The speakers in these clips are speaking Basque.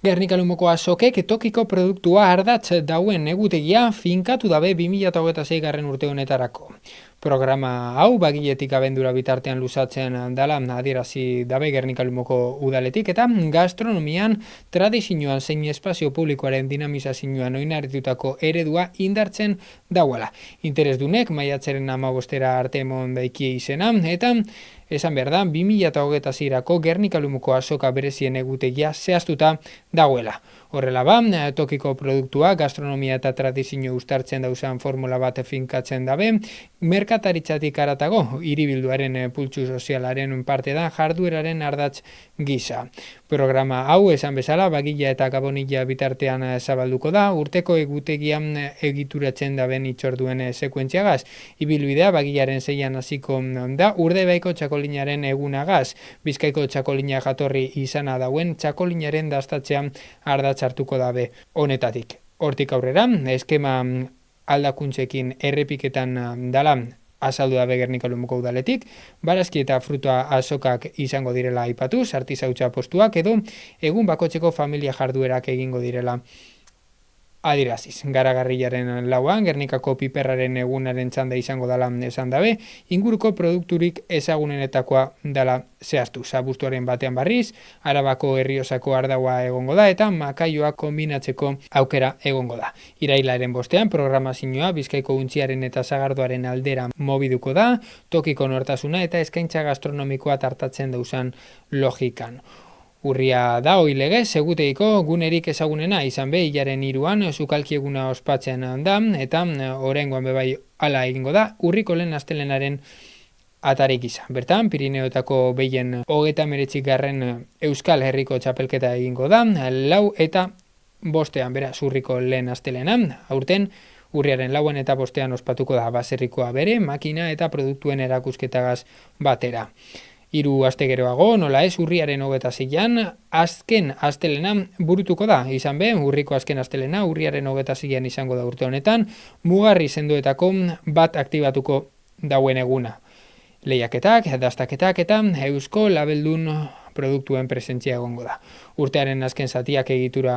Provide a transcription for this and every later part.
Gernika Lumoko azokek tokiko produktua ardatz dauen egutegia finkatu dabe 2026 garren urte honetarako. Programa hau bagiletik abendura bitartean luzatzen dala adierazi dabe Gernika Lumoko udaletik eta gastronomian tradizioan zein espazio publikoaren dinamizazioan oinarritutako eredua indartzen dauela. Interesdunek maiatzaren 15 arte emon daikie izena eta esan behar da, 2026ko Gernika Lumoko azoka berezien egutegia zehaztuta dagoela. Horrela ba, tokiko produktua, gastronomia eta tradizio uztartzen dauzan formula bat finkatzen dabe, merkataritzatik aratago, hiribilduaren pultsu sozialaren parte da jardueraren ardatz gisa. Programa hau esan bezala, bagila eta gabonila bitartean zabalduko da, urteko egutegian egituratzen daben itxorduen sekuentziagaz. Ibilbidea bagilaren 6an hasiko da, Urdebaiko txakolinaren egunagaz, Bizkaiko txakolina jatorri izana dauen txakolinaren dastatzean ardatz hartuko dabe honetatik. Hortik aurrera, eskema aldakuntzekin errepiketan dala azaldu dabe Gernika Lumoko udaletik, barazki eta frutua azokak izango direla aipatuz, artizautza postuak edo egun bakotzeko familia jarduerak egingo direla adiraziz. Garagarrilaren lauan, Gernikako piperraren egunaren txanda izango dala esan dabe, inguruko produkturik ezagunenetakoa dala zehaztu. Abuztuaren batean barriz, Arabako Erriosako ardaua egongo da eta makaioa kombinatzeko aukera egongo da. Irailaren bostean, programazioa Bizkaiko untziaren eta sagardoaren aldera mobiduko da, tokiko nortasuna eta eskaintza gastronomikoa tartatzen dauzan logikan. Urria da oilegez, eguteiko gunerik ezagunena izan be, hilaren 3an, sukalki eguna ospatzen da, eta oraingoan bebai hala egingo da, urriko lehen astelenaren atarik izan. Bertan, Pirineotako behien 39. Euskal Herriko txapelketa egingo da, 4 eta 5 beraz urriko lehen astelena, aurten, urriaren 4 eta 5 ospatuko da baserrikoa bere, makina eta produktuen erakusketagaz batera. 3 aste geroago, nola ez, urriaren 26an, azken astelena burutuko da, izan be, urriko azken astelena, urriaren 26an izango da urte honetan, mugarri sendoetako bat aktibatuko dauen eguna. Lehiaketak, dastaketak eta eusko labeldun produktuen presentzia egongo da. Urtearen azken zatiak egitura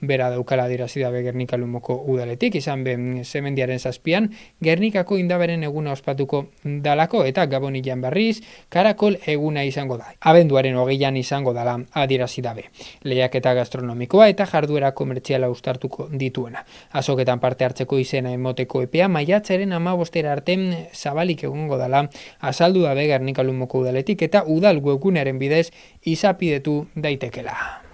bera daukala adirazi dabe Gernika Lumoko udaletik, izan be semendiaren 7an, Gernikako indaberen eguna ospatuko dalako eta Gabonilan barriz, Karakol eguna izango da. Abenduaren 20an izango dala adirazi dabe. Lehiaketa gastronomikoa eta jarduera komertziala uztartuko dituena. Azoketan parte hartzeko izena emoteko epea maiatzaren 15 arte zabalik egongo dala azaldu dabe Gernika Lumoko udaletik eta udal webgunearen bidez izapidetu daitekela.